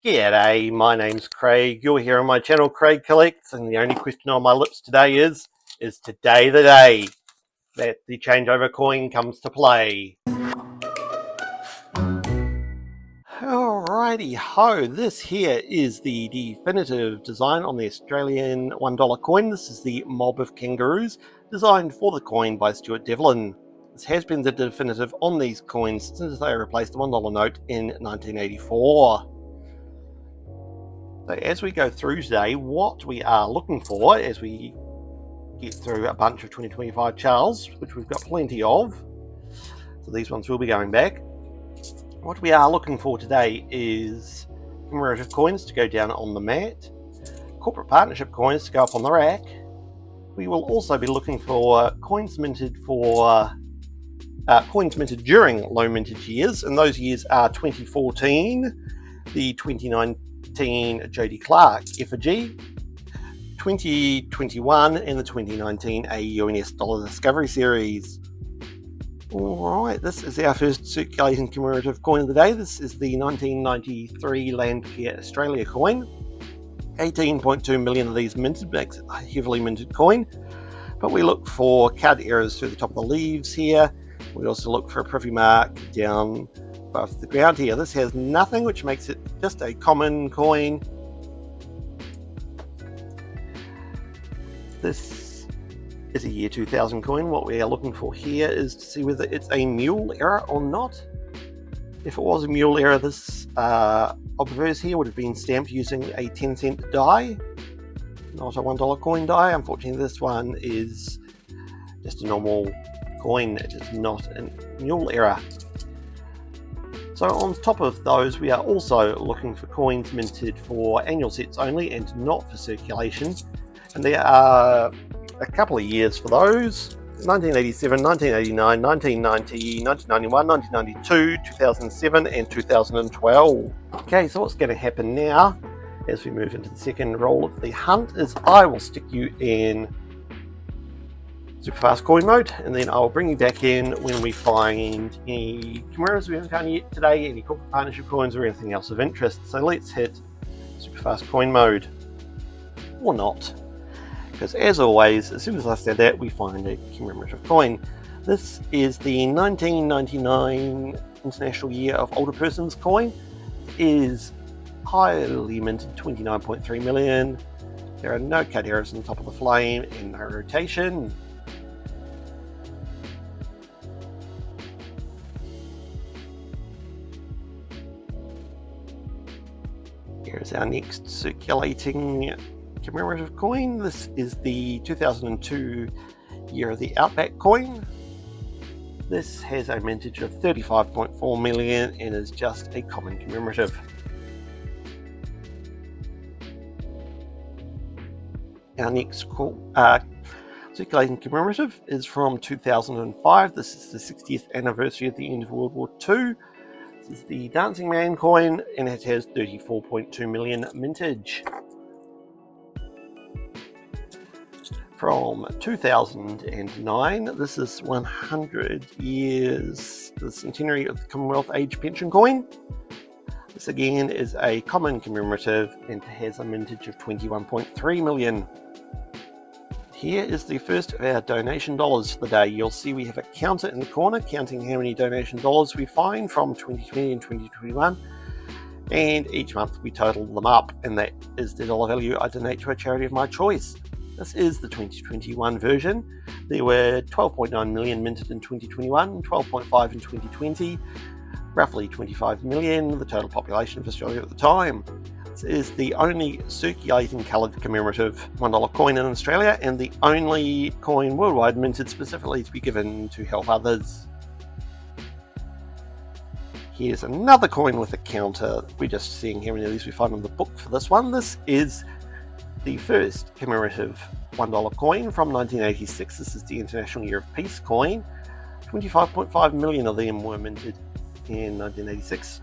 G'day, my name's Craig. You're here on my channel, Craig Collects, and the only question on my lips today is today the day that the changeover coin comes to play? Alrighty ho, this here is the definitive design on the Australian $1 coin. This is the Mob of Kangaroos, designed for the coin by Stuart Devlin. This has been the definitive on these coins since they replaced the $1 note in 1984. So as we go through today, what we are looking for as we get through a bunch of 2025 Charles, which we've got plenty of, so these ones will be going back. What we are looking for today is commemorative coins to go down on the mat, corporate partnership coins to go up on the rack. We will also be looking for coins minted during low mintage years, and those years are 2014, the 2019 Jodie Clark effigy, 2021, and the 2019 AUNS Dollar Discovery Series. Alright, this is our first circulating commemorative coin of the day. This is the 1993 Landcare Australia coin. 18.2 million of these minted, makes it a heavily minted coin. But we look for card errors through the top of the leaves here. We also look for a privy mark down above the ground here. This has nothing, which makes it just a common coin. This is a year 2000 coin. What we are looking for here is to see whether it's a mule error or not. If it was a mule error, this obverse here would have been stamped using a 10-cent die, not a $1 coin die. Unfortunately, this one is just a normal coin. It is not a mule error. So on top of those, we are also looking for coins minted for annual sets only and not for circulation. And there are a couple of years for those: 1987, 1989, 1990, 1991, 1992, 2007, and 2012. Okay, so what's going to happen now as we move into the second roll of the hunt is I will stick you in super fast coin mode, and then I'll bring you back in when we find any chimeras we haven't found yet today, any corporate partnership coins or anything else of interest. So let's hit super fast coin mode, or not, because as always, as soon as I said that, we find a commemorative coin. This is the 1999 International Year of Older Persons coin. It is highly minted, 29.3 million. There are no cut errors on the top of the flame and no rotation. Here's our next circulating commemorative coin. This is the 2002 Year of the Outback coin. This has a mintage of 35.4 million and is just a common commemorative. Our next circulating commemorative is from 2005. This is the 60th anniversary of the end of World War II. This is the Dancing Man coin, and it has 34.2 million mintage. From 2009, this is 100 years, the centenary of the Commonwealth Age Pension coin. This again is a common commemorative and has a mintage of 21.3 million. Here is the first of our donation dollars for the day. You'll see we have a counter in the corner counting how many donation dollars we find from 2020 and 2021, and each month we total them up, and that is the dollar value I donate to a charity of my choice. This is the 2021 version. There were 12.9 million minted in 2021, 12.5 in 2020, roughly 25 million, the total population of Australia at the time. This is the only circulating coloured commemorative $1 coin in Australia, and the only coin worldwide minted specifically to be given to help others. Here's another coin with a counter. We're just seeing how many of these we find on the book for this one. This is the first commemorative $1 coin from 1986. This is the International Year of Peace coin. 25.5 million of them were minted in 1986.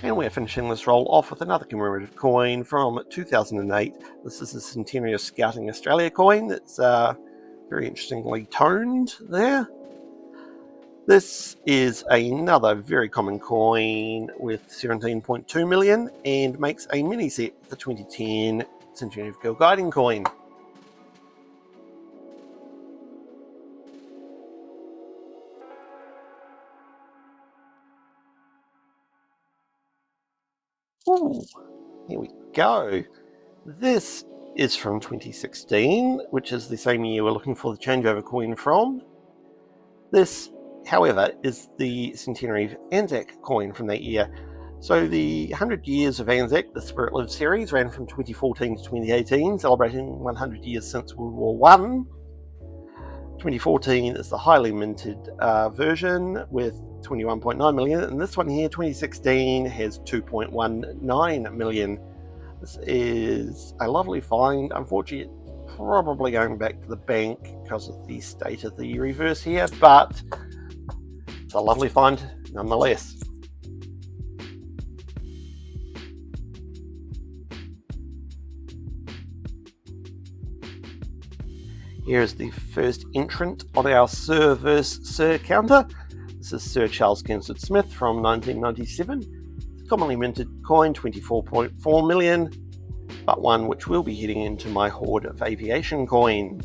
And we're finishing this roll off with another commemorative coin from 2008. This is the Centenary of Scouting Australia coin. It's very interestingly toned there. This is another very common coin with 17.2 million and makes a mini set for the 2010 Century of Guild Guiding coin. Ooh, here we go. This is from 2016, which is the same year we're looking for the changeover coin from. This, however, is the centenary of Anzac coin from that year. So the 100 years of Anzac, the Spirit Lives series, ran from 2014 to 2018, celebrating 100 years since World War I. 2014 is the highly minted version with 21.9 million, and this one here, 2016, has 2.19 million. This is a lovely find. Unfortunately, it's probably going back to the bank because of the state of the reverse here, but it's a lovely find nonetheless. Here is the first entrant on our Sir vs Sir counter. This is Sir Charles Kingsford Smith from 1997. Commonly minted coin, 24.4 million, but one which will be heading into my hoard of aviation coins.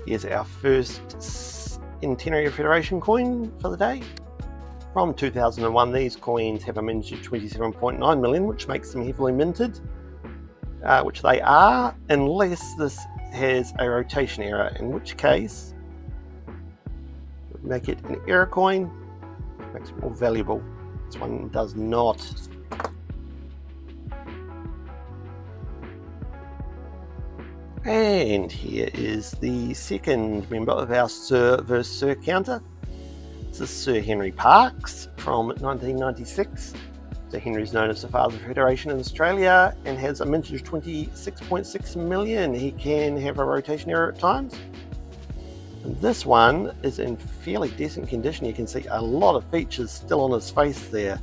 Here's our first Centenary Federation coin for the day. From 2001, these coins have a mintage of 27.9 million, which makes them heavily minted, which they are, unless this has a rotation error, in which case make it an error coin, makes it more valuable. This one does not. And here is the second member of our Sir vs Sir counter. This is Sir Henry Parkes from 1996. Sir Henry is known as the father of Federation in Australia and has a mintage of 26.6 million. He can have a rotation error at times. And this one is in fairly decent condition. You can see a lot of features still on his face there.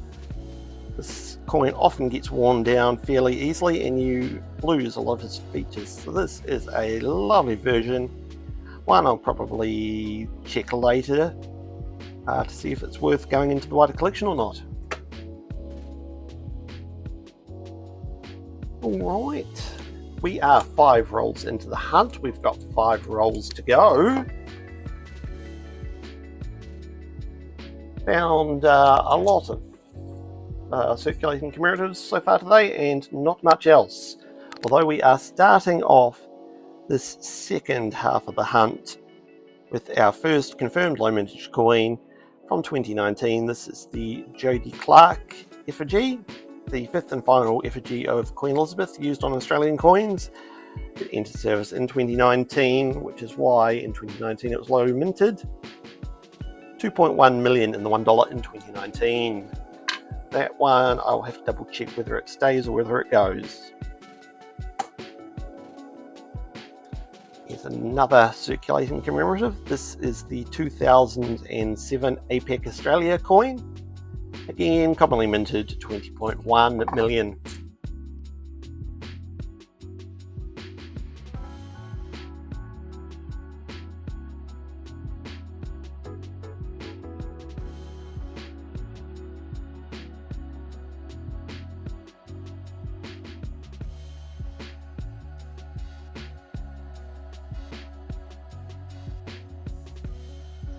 This coin often gets worn down fairly easily and you lose a lot of his features. So this is a lovely version. One I'll probably check later to see if it's worth going into the wider collection or not. Alright, we are 5 rolls into the hunt. We've got 5 rolls to go. Found a lot of circulating commemoratives so far today and not much else. Although we are starting off this second half of the hunt with our first confirmed low mintage coin from 2019. This is the Jodie Clark effigy, the 5th and final effigy of Queen Elizabeth used on Australian coins. It entered service in 2019, which is why in 2019 it was low minted. 2.1 million in the $1 in 2019. That one I'll have to double check whether it stays or whether it goes. Here's another circulating commemorative. This is the 2007 APEC Australia coin. Again, commonly minted, 20.1 million.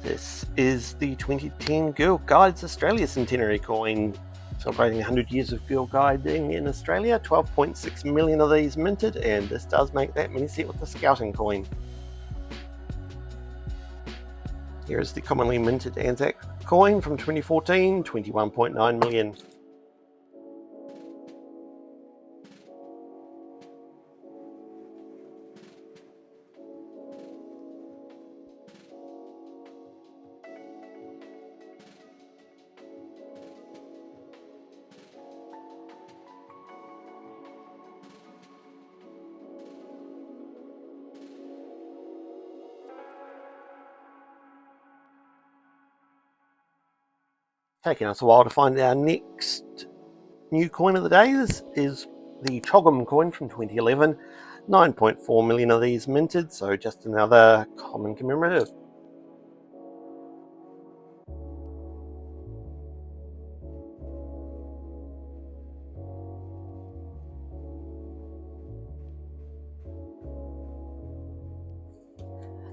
This is the 2010 Guild Guides Australia Centenary coin, celebrating 100 years of Guild Guiding in Australia. 12.6 million of these minted, and this does make that mini set with the Scouting coin. Here is the commonly minted Anzac coin from 2014, 21.9 million. Taking us a while to find our next new coin of the day. This is the Chogum coin from 2011. 9.4 million of these minted, so just another common commemorative.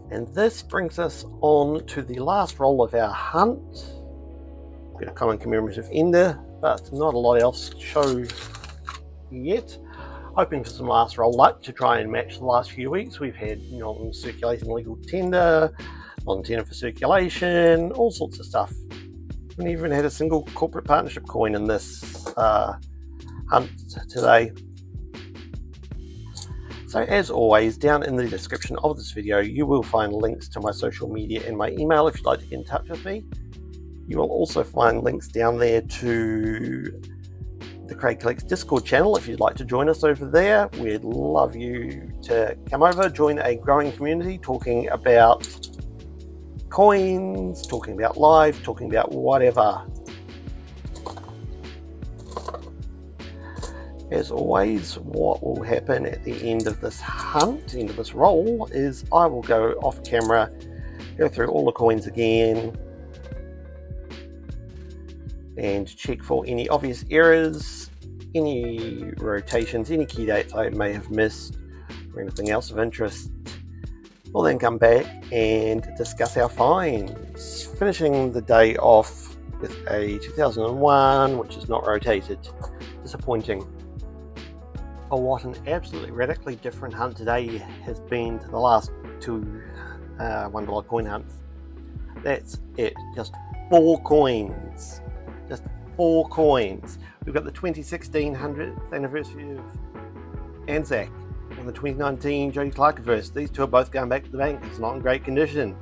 And this brings us on to the last roll of our hunt. Got a common commemorative ender, but not a lot else to show yet. Hoping for some last roll luck to try and match the last few weeks. We've had non-circulating legal tender, non-tender for circulation, all sorts of stuff. We haven't even had a single corporate partnership coin in this hunt today. So as always, down in the description of this video, you will find links to my social media and my email if you'd like to get in touch with me. You will also find links down there to the Craig Collects Discord channel if you'd like to join us over there. We'd love you to come over, join a growing community talking about coins, talking about life, talking about whatever. As always, what will happen at the end of this hunt, end of this roll, is I will go off camera, go through all the coins again, and check for any obvious errors, any rotations, any key dates I may have missed, or anything else of interest. We'll then come back and discuss our finds, finishing the day off with a 2001, which is not rotated. Disappointing. Oh, what an absolutely radically different hunt today has been to the last two $1 coin hunts. That's it, just 4 coins. Just 4 coins. We've got the 2016 100th anniversary of Anzac and the 2019 Jody Clark-verse. These two are both going back to the bank. It's not in great condition,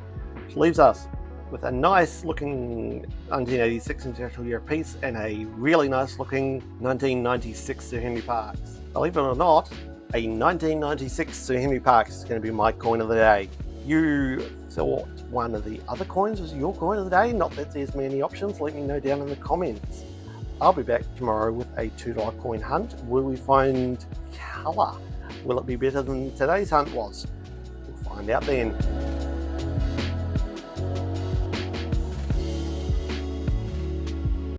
which leaves us with a nice looking 1986 International Year of Peace and a really nice looking 1996 Sir Henry Parkes. Believe it or not, a 1996 Sir Henry Parkes is going to be my coin of the day. You thought one of the other coins was your coin of the day? Not that there's many options. Let me know down in the comments. I'll be back tomorrow with a $2 coin hunt. Will we find colour? Will it be better than today's hunt was? We'll find out then.